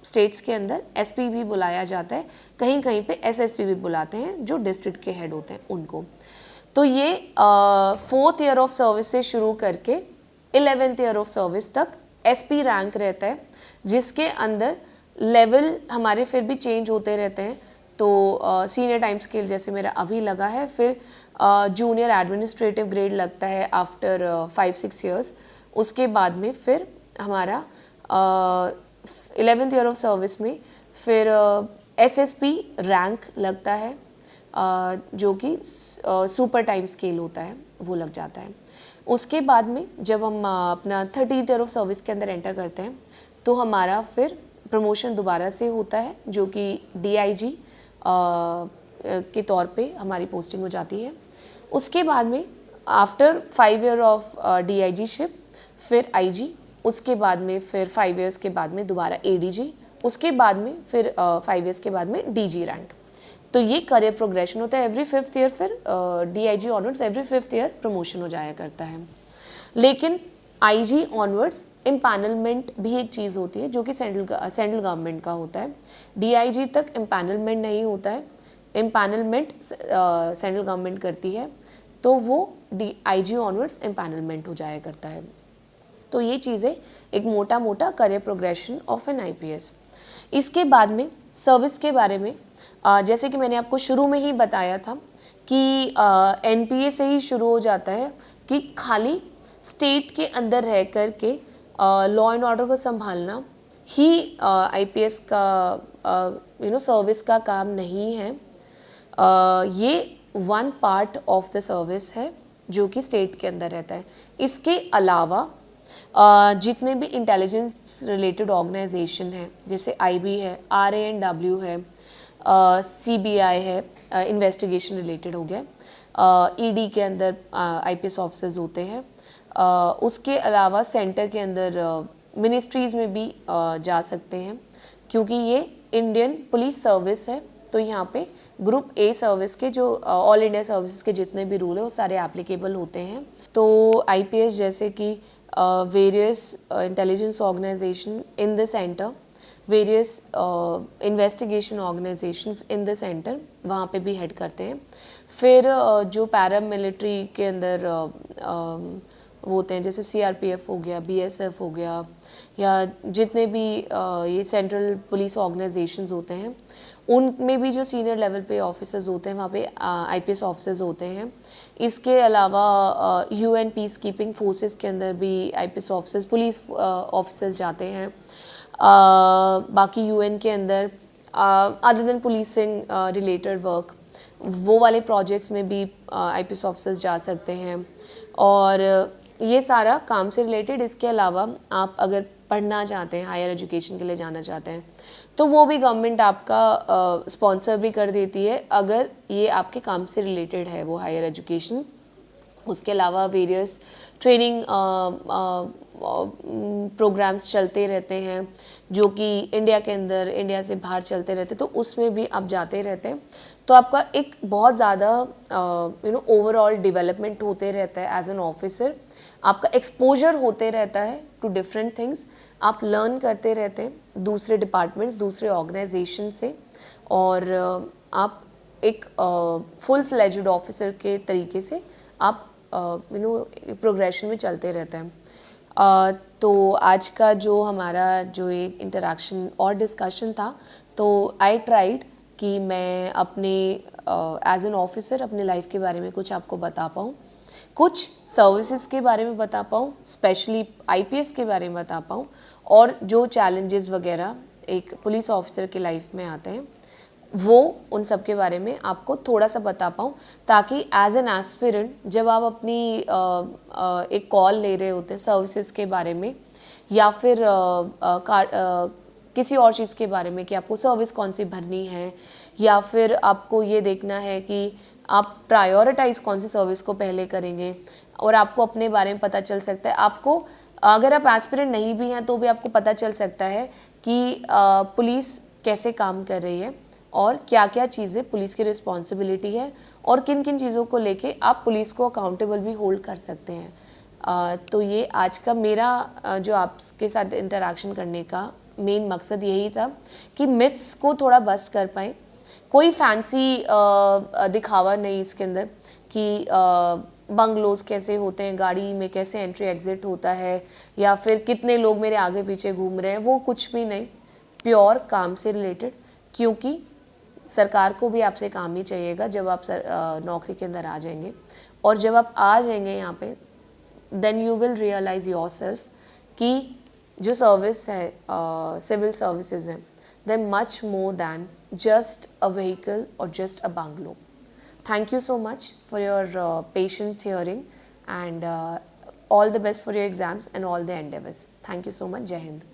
Speaker 2: स्टेट्स के अंदर एसपी भी बुलाया जाता है, कहीं कहीं पे एसएसपी भी बुलाते हैं जो डिस्ट्रिक्ट के हेड होते हैं उनको। तो ये 4th ईयर ऑफ सर्विस से शुरू करके 11th ईयर ऑफ सर्विस तक एसपी रैंक रहता है, जिसके अंदर लेवल हमारे फिर भी चेंज होते रहते हैं। तो सीनियर टाइम स्केल जैसे मेरा अभी लगा है, फिर जूनियर एडमिनिस्ट्रेटिव ग्रेड लगता है आफ्टर 5-6 ईयर्स। उसके बाद में फिर हमारा 11th ईयर ऑफ सर्विस में फिर एसएसपी रैंक लगता है, जो कि सुपर टाइम स्केल होता है, वो लग जाता है। उसके बाद में जब हम अपना 13th ईयर ऑफ सर्विस के अंदर एंटर करते हैं तो हमारा फिर प्रमोशन दोबारा से होता है, जो कि DIG के तौर पे हमारी पोस्टिंग हो जाती है। उसके बाद में after 5 year of DIG ship फिर IG, उसके बाद में फिर 5 इयर्स के बाद में दोबारा ADG, उसके बाद में फिर 5 इयर्स के बाद में DG रैंक। तो ये करियर प्रोग्रेशन होता है। एवरी 5th ईयर फिर DIG onwards every 5th year promotion हो जाया करता है। लेकिन IG ऑनवर्ड्स एम्पैनलमेंट भी एक चीज़ होती है जो कि सेंट्रल गवर्नमेंट का होता है। DIG तक एम्पैनलमेंट नहीं होता है, एम्पैनलमेंट सेंट्रल गवर्नमेंट करती है, तो वो IG ऑनवर्ड्स एम्पैनलमेंट हो जाया करता है। तो ये चीज़ें एक मोटा मोटा career progression of an IPS। इसके बाद में सर्विस के बारे में जैसे कि मैंने आपको शुरू में ही बताया था कि NPA से ही शुरू हो जाता है कि खाली स्टेट के अंदर रह कर के लॉ एंड ऑर्डर को संभालना ही IPS का सर्विस का काम नहीं है। ये one part of the service है जो कि स्टेट के अंदर रहता है। इसके अलावा जितने भी इंटेलिजेंस रिलेटेड ऑर्गेनाइजेशन है, जैसे IB है, RANW है, CBI है, इन्वेस्टिगेशन रिलेटेड हो गया, ED के अंदर IPS ऑफिसर्स होते हैं। उसके अलावा सेंटर के अंदर मिनिस्ट्रीज़ में भी जा सकते हैं, क्योंकि ये इंडियन पुलिस सर्विस है। तो यहाँ पे ग्रुप A सर्विस के जो ऑल इंडिया सर्विसेज के जितने भी रूल है वो सारे एप्लीकेबल होते हैं। तो IPS जैसे कि various intelligence organisation in the centre, various investigation organisations in the centre, वहाँ पे भी हेड करते हैं। फिर जो पैरामिलिट्री के अंदर वो होते हैं, जैसे CRPF हो गया, BSF हो गया, या जितने भी ये सेंट्रल पुलिस ऑर्गेनाइजेशंस होते हैं, उनमें भी जो सीनियर लेवल पे ऑफिसर्स होते हैं वहाँ पे IPS ऑफिसर्स होते हैं। इसके अलावा UN पीस कीपिंग फोर्सेस के अंदर भी IPS ऑफिसर्स, पुलिस ऑफिसर्स जाते हैं। बाकी UN के अंदर other than policing related work, वो वाले प्रोजेक्ट्स में भी IPS ऑफिसर्स जा सकते हैं। और ये सारा काम से रिलेटेड। इसके अलावा आप अगर पढ़ना चाहते हैं, हायर एजुकेशन के लिए जाना चाहते हैं, तो वो भी गवर्नमेंट आपका स्पॉन्सर भी कर देती है, अगर ये आपके काम से रिलेटेड है वो हायर एजुकेशन। उसके अलावा वेरियस ट्रेनिंग प्रोग्राम्स चलते रहते हैं जो कि इंडिया के अंदर, इंडिया से बाहर चलते रहते हैं, तो उसमें भी आप जाते रहते हैं। तो आपका एक बहुत ज़्यादा ओवरऑल डेवलपमेंट होते रहता है एज एन ऑफिसर। आपका एक्सपोजर होते रहता है टू डिफरेंट थिंग्स, आप लर्न करते रहते हैं दूसरे डिपार्टमेंट्स, दूसरे ऑर्गेनाइजेशन से, और आप एक फुल फ्लेज्ड ऑफिसर के तरीके से आप प्रोग्रेशन में चलते रहते हैं। तो आज का जो हमारा जो एक इंटरेक्शन और डिस्कशन था, तो आई ट्राइड कि मैं अपने एज एन ऑफिसर अपने लाइफ के बारे में कुछ आपको बता पाऊँ, कुछ सर्विसेज के बारे में बता पाऊँ, स्पेशली IPS के बारे में बता पाऊँ, और जो चैलेंजेस वगैरह एक पुलिस ऑफिसर के लाइफ में आते हैं वो उन सब के बारे में आपको थोड़ा सा बता पाऊँ, ताकि एज एन एस्पिरेंट जब आप अपनी एक कॉल ले रहे होते हैं सर्विसेज के बारे में, या फिर किसी और चीज़ के बारे में कि आपको सर्विस कौन सी भरनी है, या फिर आपको ये देखना है कि आप प्रायोरिटाइज कौन सी सर्विस को पहले करेंगे, और आपको अपने बारे में पता चल सकता है। आपको अगर आप एस्पिरेंट नहीं भी हैं तो भी आपको पता चल सकता है कि पुलिस कैसे काम कर रही है और क्या क्या चीज़ें पुलिस की रिस्पॉन्सिबिलिटी है, और किन किन चीज़ों को लेके आप पुलिस को अकाउंटेबल भी होल्ड कर सकते हैं। तो ये आज का मेरा जो आपके साथ इंटरेक्शन करने का मेन मकसद यही था कि मिथ्स को थोड़ा बस्ट कर पाएँ। कोई फैंसी दिखावा नहीं इसके अंदर कि बंगलोज कैसे होते हैं, गाड़ी में कैसे एंट्री एग्जिट होता है, या फिर कितने लोग मेरे आगे पीछे घूम रहे हैं, वो कुछ भी नहीं। प्योर काम से रिलेटेड, क्योंकि सरकार को भी आपसे काम ही चाहिएगा जब आप नौकरी के अंदर आ जाएंगे, और जब आप आ जाएंगे यहाँ पे, then you will realise yourself कि जो सर्विस है, सिविल सर्विसेज हैं, they much more than just a vehicle or just a bungalow. Thank you so much for your patient hearing, and all the best for your exams and all the endeavors. Thank you so much. Jai Hind.